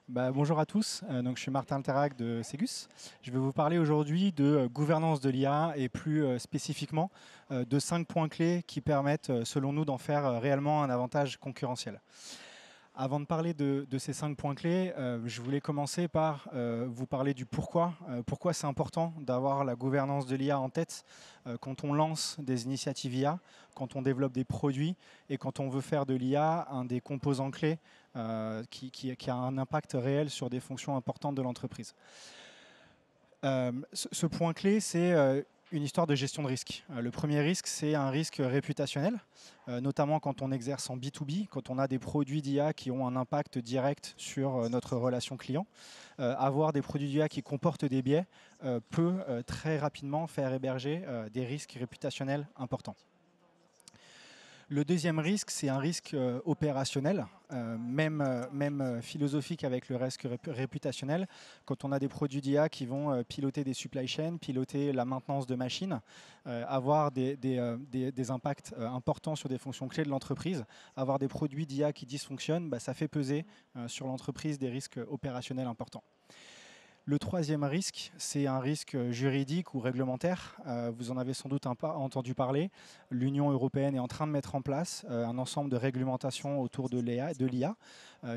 Bonjour à tous, donc, je suis Martin Alterac de Ségus. Je vais vous parler aujourd'hui de gouvernance de l'IA et plus spécifiquement de 5 points clés qui permettent, selon nous, d'en faire réellement un avantage concurrentiel. Avant de parler de ces 5 points clés, je voulais commencer par vous parler du pourquoi. Pourquoi c'est important d'avoir la gouvernance de l'IA en tête quand on lance des initiatives IA, quand on développe des produits et quand on veut faire de l'IA un des composants clés qui a un impact réel sur des fonctions importantes de l'entreprise. Ce point clé, c'est une histoire de gestion de risque. Le premier risque, c'est un risque réputationnel, notamment quand on exerce en B2B, quand on a des produits d'IA qui ont un impact direct sur notre relation client. Avoir des produits d'IA qui comportent des biais peut très rapidement faire héberger des risques réputationnels importants. Le deuxième risque, c'est un risque opérationnel, même philosophique avec le risque réputationnel. Quand on a des produits d'IA qui vont piloter des supply chains, piloter la maintenance de machines, avoir des impacts importants sur des fonctions clés de l'entreprise, avoir des produits d'IA qui dysfonctionnent, ça fait peser sur l'entreprise des risques opérationnels importants. Le troisième risque, c'est un risque juridique ou réglementaire. Vous en avez sans doute entendu parler. L'Union européenne est en train de mettre en place un ensemble de réglementations autour de l'IA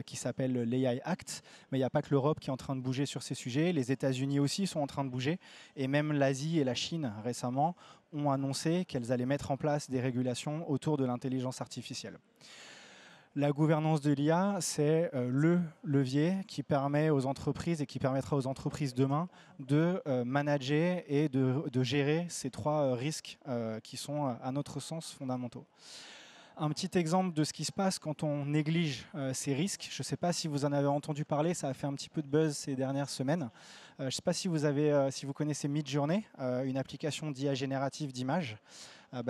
qui s'appelle l'AI Act. Mais il n'y a pas que l'Europe qui est en train de bouger sur ces sujets. Les États-Unis aussi sont en train de bouger. Et même l'Asie et la Chine, récemment, ont annoncé qu'elles allaient mettre en place des régulations autour de l'intelligence artificielle. La gouvernance de l'IA, c'est le levier qui permet aux entreprises et qui permettra aux entreprises demain de manager et de gérer ces trois risques qui sont, à notre sens, fondamentaux. Un petit exemple de ce qui se passe quand on néglige ces risques. Je ne sais pas si vous en avez entendu parler, ça a fait un petit peu de buzz ces dernières semaines. Je ne sais pas si vous connaissez Midjourney, une application d'IA générative d'images.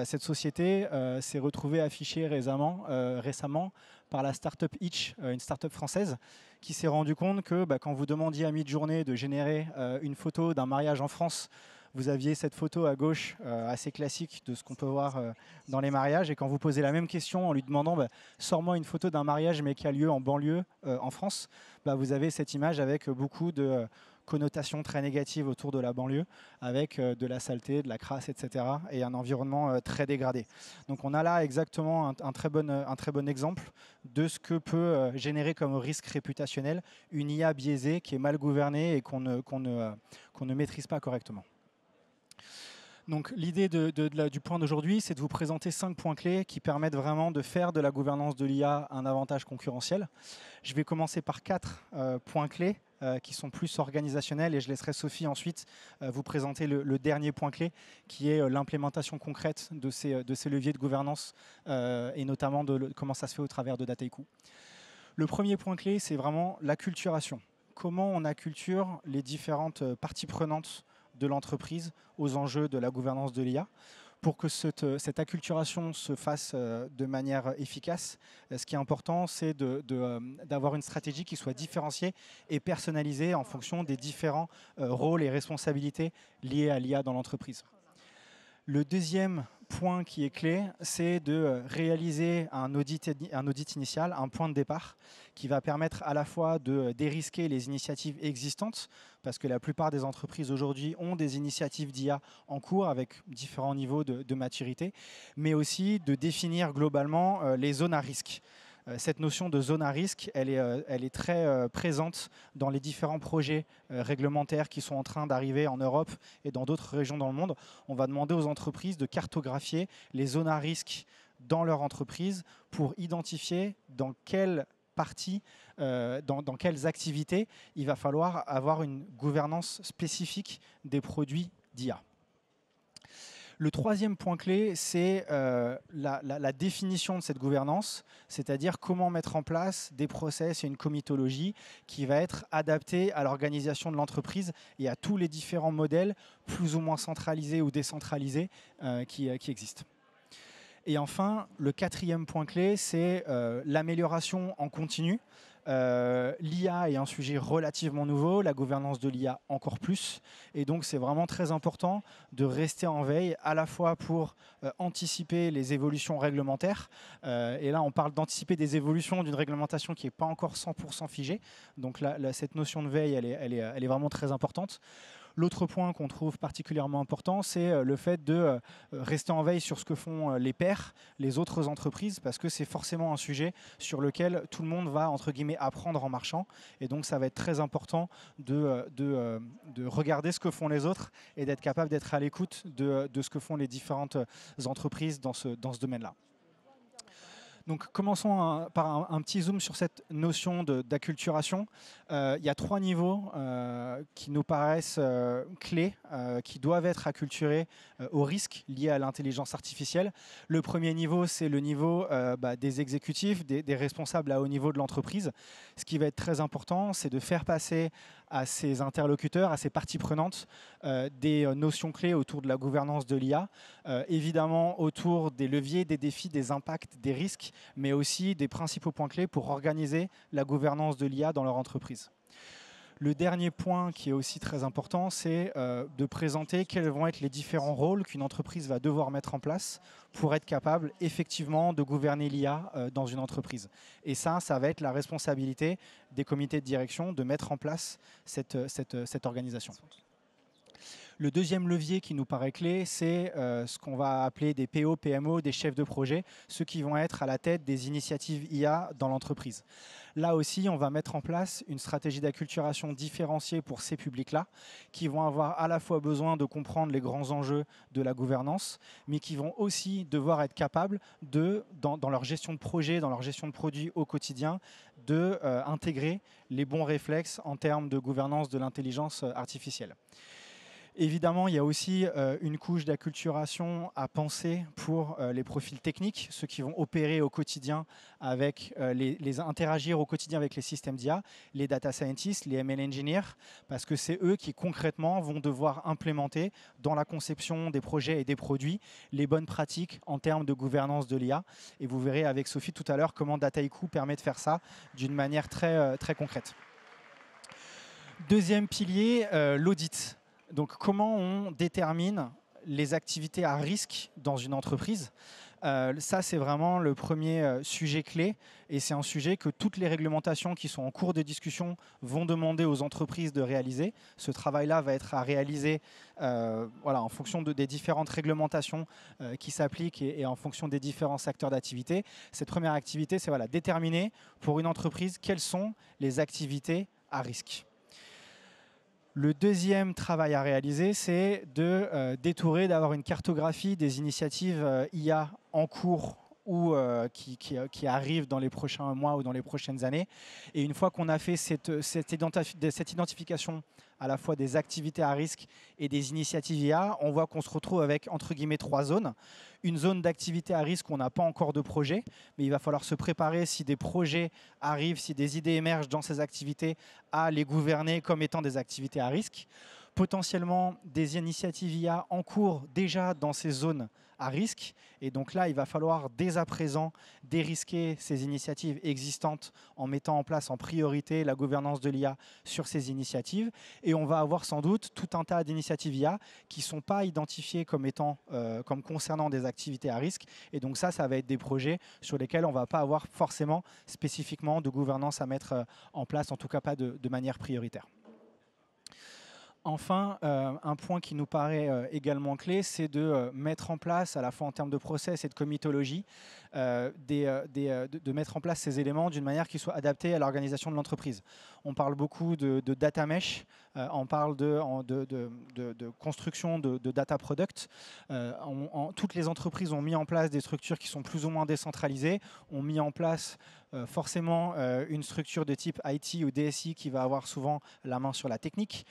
Cette société s'est retrouvée affichée récemment par la startup Itch, une startup française, qui s'est rendu compte que quand vous demandiez à Midjourney de générer une photo d'un mariage en France, vous aviez cette photo à gauche assez classique de ce qu'on peut voir dans les mariages. Et quand vous posez la même question en lui demandant sors-moi une photo d'un mariage mais qui a lieu en banlieue en France, vous avez cette image avec beaucoup de connotations très négatives autour de la banlieue, avec de la saleté, de la crasse, etc. et un environnement très dégradé. Donc on a là exactement un très bon exemple de ce que peut générer comme risque réputationnel une IA biaisée qui est mal gouvernée et qu'on ne maîtrise pas correctement. Donc l'idée du point d'aujourd'hui, c'est de vous présenter 5 points clés qui permettent vraiment de faire de la gouvernance de l'IA un avantage concurrentiel. Je vais commencer par 4 points clés qui sont plus organisationnels et je laisserai Sophie ensuite vous présenter le dernier point clé qui est l'implémentation concrète de ces leviers de gouvernance et notamment de comment ça se fait au travers de Dataiku. Le premier point clé, c'est vraiment l'acculturation. Comment on acculture les différentes parties prenantes de l'entreprise aux enjeux de la gouvernance de l'IA. Pour que cette acculturation se fasse de manière efficace, ce qui est important, c'est d'avoir une stratégie qui soit différenciée et personnalisée en fonction des différents rôles et responsabilités liés à l'IA dans l'entreprise. Le deuxième point qui est clé, c'est de réaliser un audit initial, un point de départ, qui va permettre à la fois de dérisquer les initiatives existantes, parce que la plupart des entreprises aujourd'hui ont des initiatives d'IA en cours avec différents niveaux de maturité, mais aussi de définir globalement les zones à risque. Cette notion de zone à risque, elle est très présente dans les différents projets réglementaires qui sont en train d'arriver en Europe et dans d'autres régions dans le monde. On va demander aux entreprises de cartographier les zones à risque dans leur entreprise pour identifier dans quelle partie, dans quelles activités il va falloir avoir une gouvernance spécifique des produits d'IA. Le troisième point clé, c'est la définition de cette gouvernance, c'est-à-dire comment mettre en place des process et une comitologie qui va être adaptée à l'organisation de l'entreprise et à tous les différents modèles, plus ou moins centralisés ou décentralisés, qui existent. Et enfin, le quatrième point clé, c'est l'amélioration en continu. L'IA est un sujet relativement nouveau, la gouvernance de l'IA encore plus. Et donc, c'est vraiment très important de rester en veille, à la fois pour anticiper les évolutions réglementaires. Et là, on parle d'anticiper des évolutions d'une réglementation qui n'est pas encore 100% figée. Donc, là, cette notion de veille, elle est vraiment très importante. L'autre point qu'on trouve particulièrement important, c'est le fait de rester en veille sur ce que font les pairs, les autres entreprises, parce que c'est forcément un sujet sur lequel tout le monde va, entre guillemets, apprendre en marchant. Et donc, ça va être très important de regarder ce que font les autres et d'être capable d'être à l'écoute de ce que font les différentes entreprises dans ce domaine-là. Donc, commençons par un petit zoom sur cette notion d'acculturation. Il y a 3 niveaux qui nous paraissent clés, qui doivent être acculturés aux risques liés à l'intelligence artificielle. Le premier niveau, c'est le niveau des exécutifs, des responsables à haut niveau de l'entreprise. Ce qui va être très important, c'est de faire passer à ses interlocuteurs, à ses parties prenantes, des notions clés autour de la gouvernance de l'IA, évidemment autour des leviers, des défis, des impacts, des risques, mais aussi des principaux points clés pour organiser la gouvernance de l'IA dans leur entreprise. Le dernier point qui est aussi très important, c'est de présenter quels vont être les différents rôles qu'une entreprise va devoir mettre en place pour être capable effectivement de gouverner l'IA dans une entreprise. Et ça va être la responsabilité des comités de direction de mettre en place cette organisation. Le deuxième levier qui nous paraît clé, c'est ce qu'on va appeler des PO, PMO, des chefs de projet, ceux qui vont être à la tête des initiatives IA dans l'entreprise. Là aussi, on va mettre en place une stratégie d'acculturation différenciée pour ces publics-là, qui vont avoir à la fois besoin de comprendre les grands enjeux de la gouvernance, mais qui vont aussi devoir être capables dans leur gestion de projet, dans leur gestion de produits au quotidien, d'intégrer les bons réflexes en termes de gouvernance de l'intelligence artificielle. Évidemment, il y a aussi une couche d'acculturation à penser pour les profils techniques, ceux qui vont opérer au quotidien avec interagir au quotidien avec les systèmes d'IA, les data scientists, les ML engineers, parce que c'est eux qui concrètement vont devoir implémenter dans la conception des projets et des produits les bonnes pratiques en termes de gouvernance de l'IA. Et vous verrez avec Sophie tout à l'heure comment Dataiku permet de faire ça d'une manière très, très concrète. Deuxième pilier, l'audit. Donc, comment on détermine les activités à risque dans une entreprise? Ça, c'est vraiment le premier sujet clé. Et c'est un sujet que toutes les réglementations qui sont en cours de discussion vont demander aux entreprises de réaliser. Ce travail-là va être à réaliser en fonction des différentes réglementations qui s'appliquent et en fonction des différents secteurs d'activité. Cette première activité, c'est déterminer pour une entreprise quelles sont les activités à risque. Le deuxième travail à réaliser, c'est d'étourer, d'avoir une cartographie des initiatives IA en cours ou qui arrivent dans les prochains mois ou dans les prochaines années. Et une fois qu'on a fait cette identification à la fois des activités à risque et des initiatives IA, on voit qu'on se retrouve avec, entre guillemets, 3 zones. Une zone d'activité à risque où on n'a pas encore de projet, mais il va falloir se préparer si des projets arrivent, si des idées émergent dans ces activités, à les gouverner comme étant des activités à risque. Potentiellement des initiatives IA en cours déjà dans ces zones à risque. Et donc là, il va falloir dès à présent dérisquer ces initiatives existantes en mettant en place en priorité la gouvernance de l'IA sur ces initiatives. Et on va avoir sans doute tout un tas d'initiatives IA qui ne sont pas identifiées comme concernant des activités à risque. Et donc ça va être des projets sur lesquels on ne va pas avoir forcément spécifiquement de gouvernance à mettre en place, en tout cas pas de manière prioritaire. Enfin, un point qui nous paraît également clé, c'est de mettre en place, à la fois en termes de process et de comitologie, de mettre en place ces éléments d'une manière qui soit adaptée à l'organisation de l'entreprise. On parle beaucoup de data mesh, on parle de construction de data product. Toutes les entreprises ont mis en place des structures qui sont plus ou moins décentralisées, ont mis en place forcément une structure de type IT ou DSI qui va avoir souvent la main sur la technique,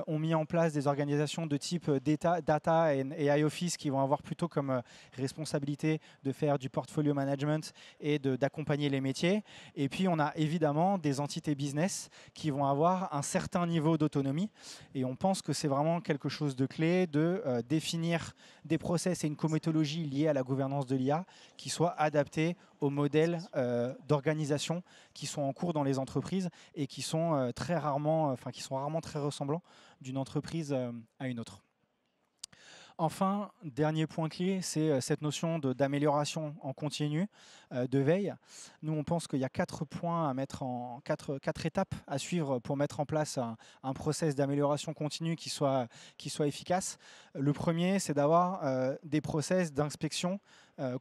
ont mis en place des organisations de type data et iOffice qui vont avoir plutôt comme responsabilité de faire du portfolio management et d'accompagner les métiers. Et puis on a évidemment des entités business qui vont avoir un certain niveau d'autonomie. Et on pense que c'est vraiment quelque chose de clé de définir des process et une comitologie liée à la gouvernance de l'IA qui soient adaptés aux modèles d'organisation qui sont en cours dans les entreprises et qui sont rarement très ressemblants d'une entreprise à une autre. Enfin, dernier point clé, c'est cette notion d'amélioration en continu, de veille. Nous, on pense qu'il y a 4 points à mettre quatre étapes à suivre pour mettre en place un process d'amélioration continue qui soit efficace. Le premier, c'est d'avoir des process d'inspection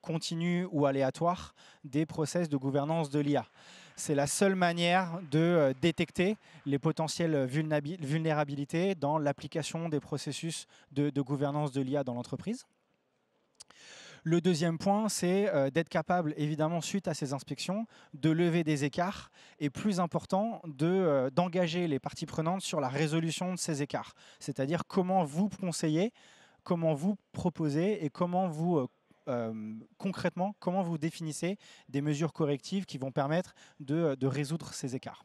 continue ou aléatoire, des process de gouvernance de l'IA. C'est la seule manière de détecter les potentielles vulnérabilités dans l'application des processus de gouvernance de l'IA dans l'entreprise. Le deuxième point, c'est d'être capable, évidemment, suite à ces inspections, de lever des écarts et, plus important, d'engager les parties prenantes sur la résolution de ces écarts. C'est-à-dire comment vous conseillez, comment vous proposez et comment vous concrètement, comment vous définissez des mesures correctives qui vont permettre de résoudre ces écarts.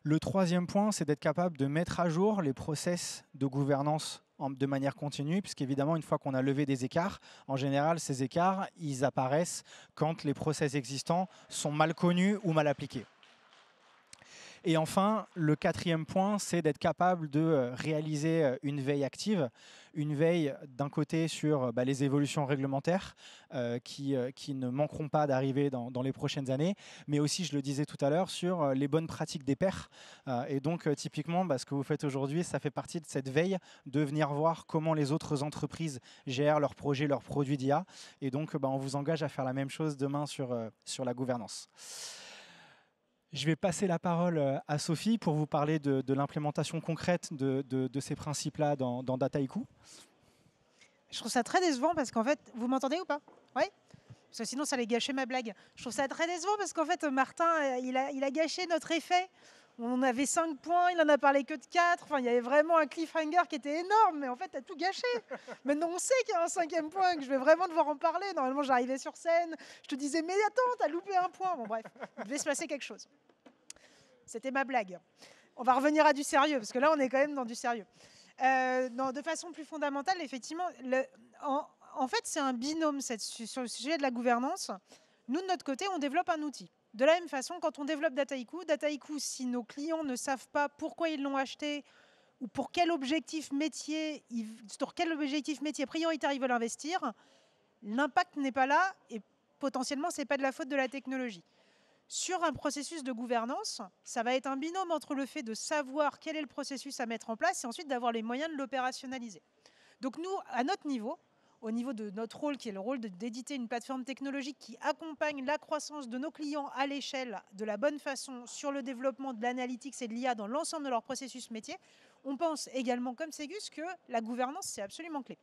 Le troisième point, c'est d'être capable de mettre à jour les process de gouvernance de manière continue, puisqu'évidemment, une fois qu'on a levé des écarts, en général, ces écarts, ils apparaissent quand les process existants sont mal connus ou mal appliqués. Et enfin, le quatrième point, c'est d'être capable de réaliser une veille active, une veille d'un côté sur les évolutions réglementaires qui ne manqueront pas d'arriver dans les prochaines années, mais aussi, je le disais tout à l'heure, sur les bonnes pratiques des pairs. Et donc, typiquement, ce que vous faites aujourd'hui, ça fait partie de cette veille de venir voir comment les autres entreprises gèrent leurs projets, leurs produits d'IA. Et donc, on vous engage à faire la même chose demain sur la gouvernance. Je vais passer la parole à Sophie pour vous parler de l'implémentation concrète de ces principes-là dans Dataiku. Je trouve ça très décevant parce qu'en fait, vous m'entendez ou pas? Oui. Parce que sinon, ça allait gâcher ma blague. Je trouve ça très décevant parce qu'en fait, Martin, il a gâché notre effet. On avait 5 points, il en a parlé que de 4. Enfin, il y avait vraiment un cliffhanger qui était énorme, mais en fait, tu as tout gâché. Maintenant, on sait qu'il y a un 5e point, que je vais vraiment devoir en parler. Normalement, j'arrivais sur scène, je te disais, mais attends, t'as loupé un point. Bon, bref, il devait se passer quelque chose. C'était ma blague. On va revenir à du sérieux, parce que là, on est quand même dans du sérieux. Non, de façon plus fondamentale, effectivement, en fait, c'est un binôme sur le sujet de la gouvernance. Nous, de notre côté, on développe un outil. De la même façon, quand on développe Dataiku, si nos clients ne savent pas pourquoi ils l'ont acheté ou pour quel objectif métier, prioritaire ils veulent investir, l'impact n'est pas là et potentiellement, ce n'est pas de la faute de la technologie. Sur un processus de gouvernance, ça va être un binôme entre le fait de savoir quel est le processus à mettre en place et ensuite d'avoir les moyens de l'opérationnaliser. Donc nous, à notre niveau, au niveau de notre rôle, qui est le rôle d'éditer une plateforme technologique qui accompagne la croissance de nos clients à l'échelle de la bonne façon sur le développement de l'analytics et de l'IA dans l'ensemble de leur processus métier, on pense également, comme Ségus, que la gouvernance, c'est absolument clé.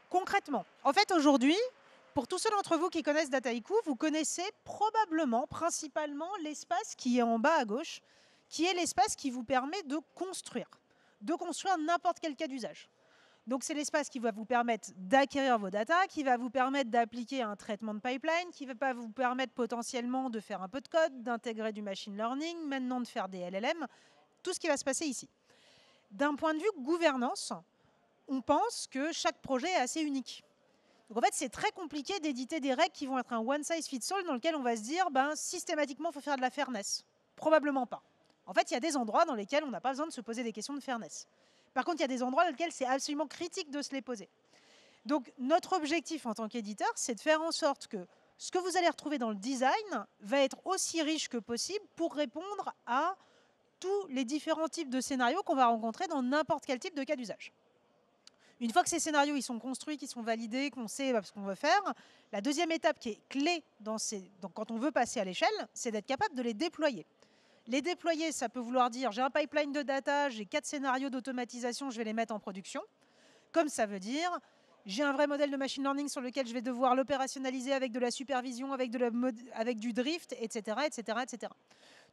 Concrètement, en fait, aujourd'hui, pour tous ceux d'entre vous qui connaissent Dataiku, vous connaissez probablement, principalement, l'espace qui est en bas à gauche, qui est l'espace qui vous permet de construire n'importe quel cas d'usage. Donc, c'est l'espace qui va vous permettre d'acquérir vos datas, qui va vous permettre d'appliquer un traitement de pipeline, qui va vous permettre potentiellement de faire un peu de code, d'intégrer du machine learning, maintenant de faire des LLM, tout ce qui va se passer ici. D'un point de vue gouvernance, on pense que chaque projet est assez unique. Donc en fait, c'est très compliqué d'éditer des règles qui vont être un one size fits all dans lequel on va se dire systématiquement, il faut faire de la fairness. Probablement pas. En fait, il y a des endroits dans lesquels on n'a pas besoin de se poser des questions de fairness. Par contre, il y a des endroits dans lesquels c'est absolument critique de se les poser. Donc notre objectif en tant qu'éditeur, c'est de faire en sorte que ce que vous allez retrouver dans le design va être aussi riche que possible pour répondre à tous les différents types de scénarios qu'on va rencontrer dans n'importe quel type de cas d'usage. Une fois que ces scénarios ils sont construits, qu'ils sont validés, qu'on sait ce qu'on veut faire, la deuxième étape qui est clé quand on veut passer à l'échelle, c'est d'être capable de les déployer. Les déployer, ça peut vouloir dire j'ai un pipeline de data, j'ai 4 scénarios d'automatisation, je vais les mettre en production. Comme ça veut dire j'ai un vrai modèle de machine learning sur lequel je vais devoir l'opérationnaliser avec de la supervision, avec du drift, etc., etc., etc.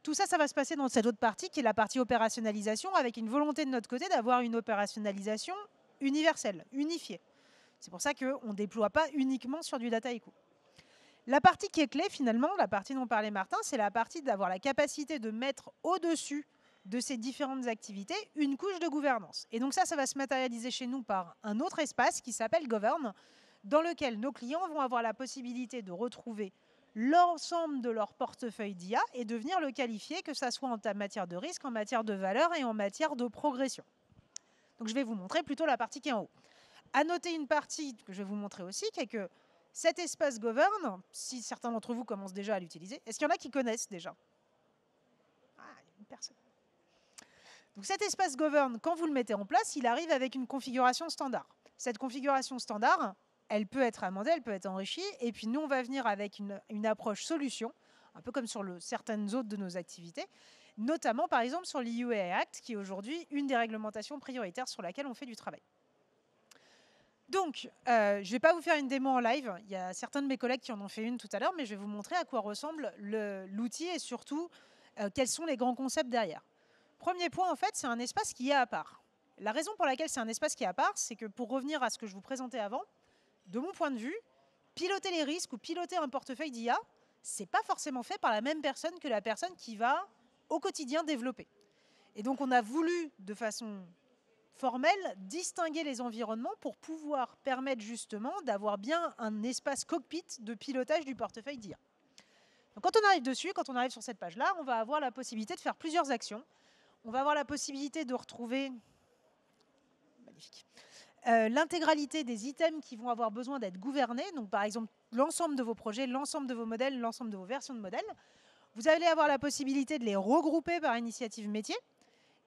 Tout ça, ça va se passer dans cette autre partie qui est la partie opérationnalisation, avec une volonté de notre côté d'avoir une opérationnalisation universelle, unifiée. C'est pour ça qu'on ne déploie pas uniquement sur du Dataiku. La partie qui est clé, finalement, la partie dont parlait Martin, c'est la partie d'avoir la capacité de mettre au-dessus de ces différentes activités une couche de gouvernance. Et donc ça va se matérialiser chez nous par un autre espace qui s'appelle Govern. dans lequel nos clients vont avoir la possibilité de retrouver l'ensemble de leur portefeuille d'IA et de venir le qualifier, que ce soit en matière de risque, en matière de valeur et en matière de progression. Donc je vais vous montrer plutôt la partie qui est en haut. À noter une partie que je vais vous montrer aussi, qui est que cet espace Govern, si certains d'entre vous commencent déjà à l'utiliser, est-ce qu'il y en a qui connaissent déjà? Ah, une personne. Donc cet espace Govern, quand vous le mettez en place, il arrive avec une configuration standard. Cette configuration standard, elle peut être amendée, elle peut être enrichie, et puis nous, on va venir avec une approche solution, un peu comme sur certaines autres de nos activités, notamment par exemple sur l'EU AI Act, qui est aujourd'hui une des réglementations prioritaires sur laquelle on fait du travail. Donc, je ne vais pas vous faire une démo en live, il y a certains de mes collègues qui en ont fait une tout à l'heure, mais je vais vous montrer à quoi ressemble l'outil et surtout quels sont les grands concepts derrière. Premier point, en fait, c'est un espace qui est à part. La raison pour laquelle c'est un espace qui est à part, c'est que pour revenir à ce que je vous présentais avant, de mon point de vue, piloter les risques ou piloter un portefeuille d'IA, ce n'est pas forcément fait par la même personne que la personne qui va au quotidien développer. Et donc, on a voulu, de façon formelle, distinguer les environnements pour pouvoir permettre justement d'avoir bien un espace cockpit de pilotage du portefeuille d'IA. Donc, quand on arrive dessus, quand on arrive sur cette page-là, on va avoir la possibilité de faire plusieurs actions. On va avoir la possibilité de retrouver l'intégralité des items qui vont avoir besoin d'être gouvernés. Donc, par exemple, l'ensemble de vos projets, l'ensemble de vos modèles, l'ensemble de vos versions de modèles. Vous allez avoir la possibilité de les regrouper par initiative métier.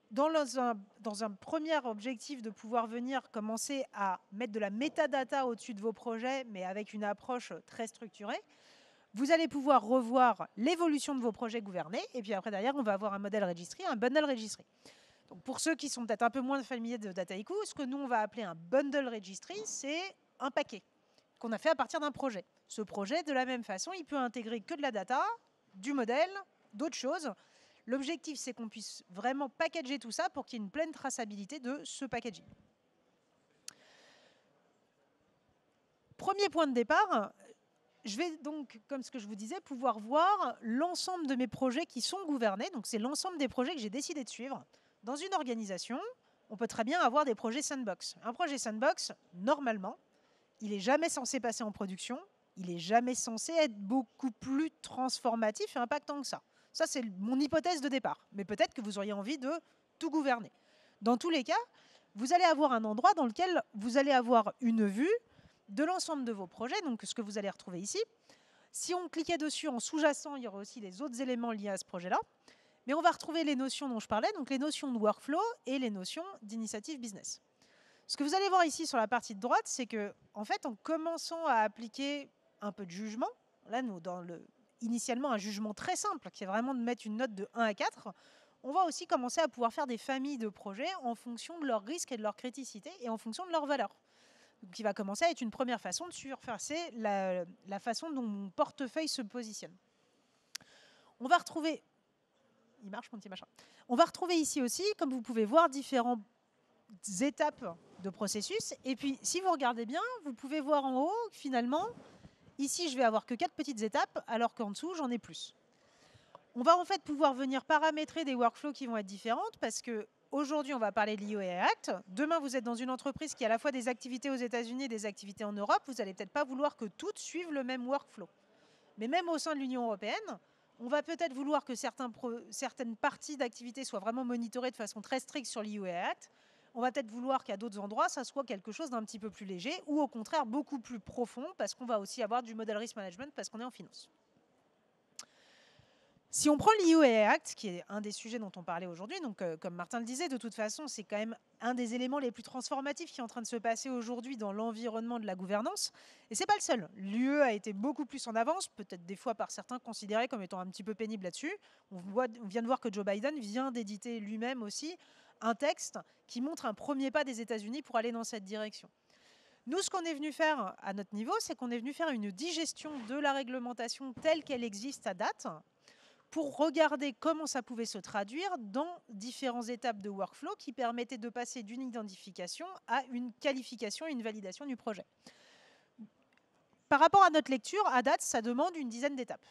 Dans un premier objectif de pouvoir venir commencer à mettre de la metadata au-dessus de vos projets, mais avec une approche très structurée, vous allez pouvoir revoir l'évolution de vos projets gouvernés. Et puis après, derrière, on va avoir un modèle registry, un bundle registry. Donc pour ceux qui sont peut-être un peu moins familiers de Dataiku, ce que nous, on va appeler un bundle registry, c'est un paquet qu'on a fait à partir d'un projet. Ce projet, de la même façon, il peut intégrer que de la data, du modèle, d'autres choses. L'objectif, c'est qu'on puisse vraiment packager tout ça pour qu'il y ait une pleine traçabilité de ce packaging. Premier point de départ, je vais donc, comme ce que je vous disais, pouvoir voir l'ensemble de mes projets qui sont gouvernés. Donc, c'est l'ensemble des projets que j'ai décidé de suivre. Dans une organisation, on peut très bien avoir des projets sandbox. Un projet sandbox, normalement, il n'est jamais censé passer en production. Il n'est jamais censé être beaucoup plus transformatif et impactant que ça. Ça, c'est mon hypothèse de départ. Mais peut-être que vous auriez envie de tout gouverner. Dans tous les cas, vous allez avoir un endroit dans lequel vous allez avoir une vue de l'ensemble de vos projets, donc ce que vous allez retrouver ici. Si on cliquait dessus en sous-jacent, il y aurait aussi les autres éléments liés à ce projet-là. Mais on va retrouver les notions dont je parlais, donc les notions de workflow et les notions d'initiative business. Ce que vous allez voir ici sur la partie de droite, c'est que, en fait, en commençant à appliquer un peu de jugement, là, nous, initialement un jugement très simple, qui est vraiment de mettre une note de 1 à 4, on va aussi commencer à pouvoir faire des familles de projets en fonction de leurs risques et de leur criticité et en fonction de leurs valeurs. Donc, qui va commencer à être une première façon de surfacer la façon dont mon portefeuille se positionne. On va retrouver... Il marche mon petit machin. On va retrouver ici aussi, comme vous pouvez voir, différentes étapes de processus. Et puis, si vous regardez bien, vous pouvez voir en haut, finalement, ici, je vais avoir que 4 petites étapes, alors qu'en dessous, j'en ai plus. On va en fait pouvoir venir paramétrer des workflows qui vont être différentes, parce que aujourd'hui, on va parler de l'EU AI Act. Demain, vous êtes dans une entreprise qui a à la fois des activités aux États-Unis et des activités en Europe. Vous n'allez peut-être pas vouloir que toutes suivent le même workflow. Mais même au sein de l'Union européenne, on va peut-être vouloir que certaines parties d'activités soient vraiment monitorées de façon très stricte sur l'EU AI Act. On va peut-être vouloir qu'à d'autres endroits, ça soit quelque chose d'un petit peu plus léger ou au contraire beaucoup plus profond, parce qu'on va aussi avoir du model risk management parce qu'on est en finance. Si on prend l'EU AI Act, qui est un des sujets dont on parlait aujourd'hui, donc comme Martin le disait, de toute façon, c'est quand même un des éléments les plus transformatifs qui est en train de se passer aujourd'hui dans l'environnement de la gouvernance. Et ce n'est pas le seul. L'UE a été beaucoup plus en avance, peut-être des fois par certains considérés comme étant un petit peu pénible là-dessus. On vient de voir que Joe Biden vient d'éditer lui-même aussi un texte qui montre un premier pas des États-Unis pour aller dans cette direction. Nous, ce qu'on est venu faire à notre niveau, c'est qu'on est venu faire une digestion de la réglementation telle qu'elle existe à date, pour regarder comment ça pouvait se traduire dans différentes étapes de workflow qui permettaient de passer d'une identification à une qualification et une validation du projet. Par rapport à notre lecture, à date, ça demande une dizaine d'étapes.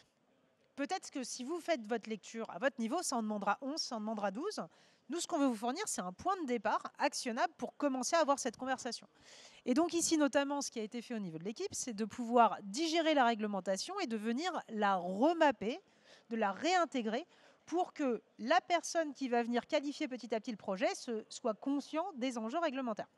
Peut-être que si vous faites votre lecture à votre niveau, ça en demandera 11, ça en demandera 12. Nous, ce qu'on veut vous fournir, c'est un point de départ actionnable pour commencer à avoir cette conversation. Et donc ici, notamment, ce qui a été fait au niveau de l'équipe, c'est de pouvoir digérer la réglementation et de venir la remapper, de la réintégrer pour que la personne qui va venir qualifier petit à petit le projet soit conscient des enjeux réglementaires.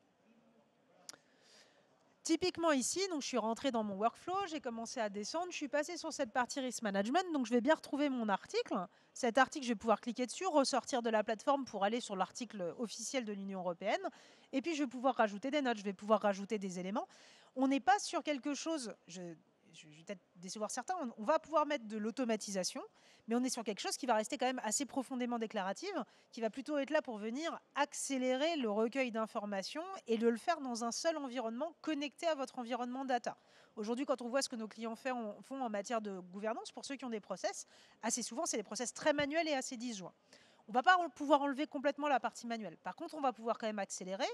Typiquement ici, donc je suis rentrée dans mon workflow, j'ai commencé à descendre, je suis passée sur cette partie risk management, donc je vais bien retrouver mon article. Cet article, je vais pouvoir cliquer dessus, ressortir de la plateforme pour aller sur l'article officiel de l'Union européenne. Et puis, je vais pouvoir rajouter des notes, je vais pouvoir rajouter des éléments. On n'est pas sur quelque chose, je vais peut-être décevoir certains, on va pouvoir mettre de l'automatisation, mais on est sur quelque chose qui va rester quand même assez profondément déclarative, qui va plutôt être là pour venir accélérer le recueil d'informations et de le faire dans un seul environnement connecté à votre environnement data. Aujourd'hui, quand on voit ce que nos clients font en matière de gouvernance, pour ceux qui ont des process, assez souvent, c'est des process très manuels et assez disjoints. On ne va pas pouvoir enlever complètement la partie manuelle. Par contre, on va pouvoir quand même accélérer.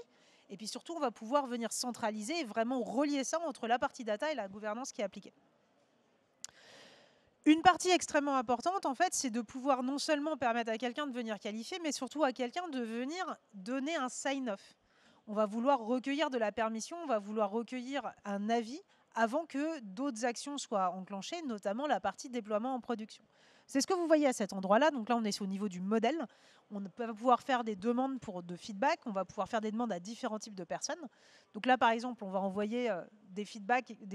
Et puis surtout, on va pouvoir venir centraliser et vraiment relier ça entre la partie data et la gouvernance qui est appliquée. Une partie extrêmement importante, en fait, c'est de pouvoir non seulement permettre à quelqu'un de venir qualifier, mais surtout à quelqu'un de venir donner un sign-off. On va vouloir recueillir de la permission, on va vouloir recueillir un avis avant que d'autres actions soient enclenchées, notamment la partie déploiement en production. C'est ce que vous voyez à cet endroit-là. Donc là, on est au niveau du modèle. On va pouvoir faire des demandes de feedback. On va pouvoir faire des demandes à différents types de personnes. Donc là, par exemple, on va envoyer des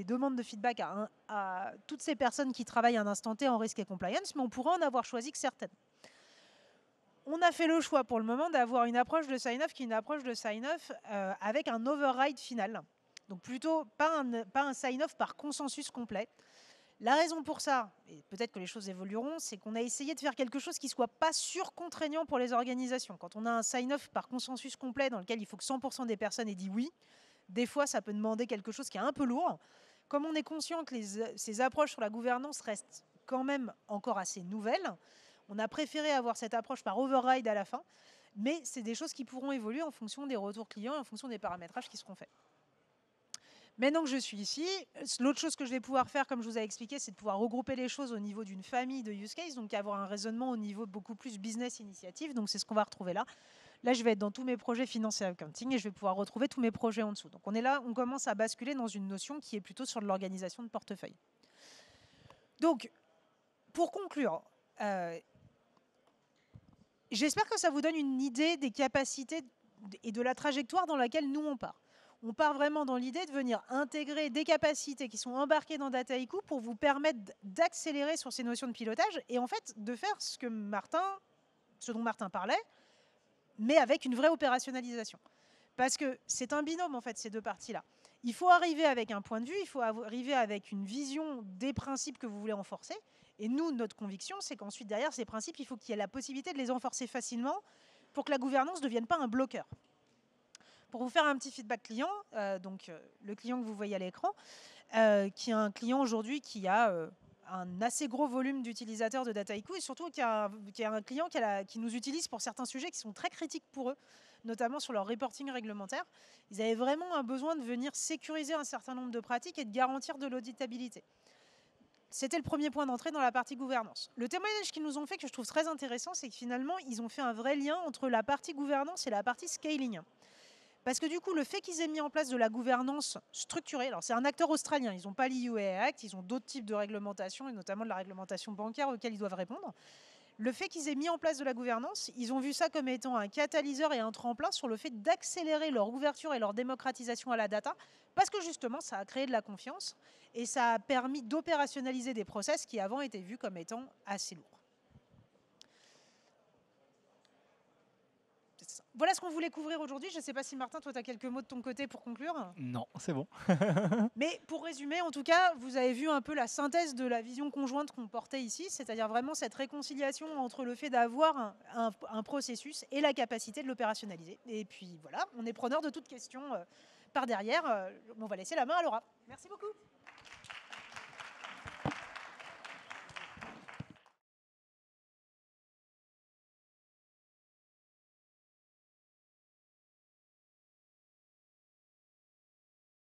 demandes de feedback à toutes ces personnes qui travaillent à un instant T en risk et compliance, mais on pourrait en avoir choisi que certaines. On a fait le choix pour le moment d'avoir une approche de sign-off qui est une approche de sign-off avec un override final. Donc plutôt pas un sign-off par consensus complet. La raison pour ça, et peut-être que les choses évolueront, c'est qu'on a essayé de faire quelque chose qui ne soit pas surcontraignant pour les organisations. Quand on a un sign-off par consensus complet dans lequel il faut que 100% des personnes aient dit oui, des fois ça peut demander quelque chose qui est un peu lourd. Comme on est conscient que ces approches sur la gouvernance restent quand même encore assez nouvelles, on a préféré avoir cette approche par override à la fin, mais c'est des choses qui pourront évoluer en fonction des retours clients et en fonction des paramétrages qui seront faits. Maintenant que je suis ici, l'autre chose que je vais pouvoir faire, comme je vous ai expliqué, c'est de pouvoir regrouper les choses au niveau d'une famille de use cases, donc avoir un raisonnement au niveau beaucoup plus business initiative. Donc c'est ce qu'on va retrouver là. Là, je vais être dans tous mes projets financiers accounting et je vais pouvoir retrouver tous mes projets en dessous. Donc on est là, on commence à basculer dans une notion qui est plutôt sur de l'organisation de portefeuille. Donc, pour conclure, j'espère que ça vous donne une idée des capacités et de la trajectoire dans laquelle nous on part. On part vraiment dans l'idée de venir intégrer des capacités qui sont embarquées dans Dataiku pour vous permettre d'accélérer sur ces notions de pilotage et en fait de faire ce dont Martin parlait, mais avec une vraie opérationnalisation. Parce que c'est un binôme en fait, ces deux parties-là. Il faut arriver avec un point de vue, il faut arriver avec une vision des principes que vous voulez renforcer. Et nous, notre conviction, c'est qu'ensuite, derrière ces principes, il faut qu'il y ait la possibilité de les renforcer facilement pour que la gouvernance ne devienne pas un bloqueur. Pour vous faire un petit feedback client, le client que vous voyez à l'écran, qui est un client aujourd'hui qui a un assez gros volume d'utilisateurs de Dataiku et surtout qui est un client qui nous utilise pour certains sujets qui sont très critiques pour eux, notamment sur leur reporting réglementaire. Ils avaient vraiment un besoin de venir sécuriser un certain nombre de pratiques et de garantir de l'auditabilité. C'était le premier point d'entrée dans la partie gouvernance. Le témoignage qu'ils nous ont fait, que je trouve très intéressant, c'est que finalement, ils ont fait un vrai lien entre la partie gouvernance et la partie scaling. Parce que du coup, le fait qu'ils aient mis en place de la gouvernance structurée, alors c'est un acteur australien, ils n'ont pas l'EUA Act, ils ont d'autres types de réglementations, et notamment de la réglementation bancaire auxquelles ils doivent répondre. Le fait qu'ils aient mis en place de la gouvernance, ils ont vu ça comme étant un catalyseur et un tremplin sur le fait d'accélérer leur ouverture et leur démocratisation à la data, parce que justement, ça a créé de la confiance, et ça a permis d'opérationnaliser des process qui avant étaient vus comme étant assez lourds. Voilà ce qu'on voulait couvrir aujourd'hui. Je ne sais pas si Martin, toi, tu as quelques mots de ton côté pour conclure. Non, c'est bon. Mais pour résumer, en tout cas, vous avez vu un peu la synthèse de la vision conjointe qu'on portait ici, c'est-à-dire vraiment cette réconciliation entre le fait d'avoir un processus et la capacité de l'opérationnaliser. Et puis voilà, on est preneur de toute question par derrière. On va laisser la main à Laura. Merci beaucoup.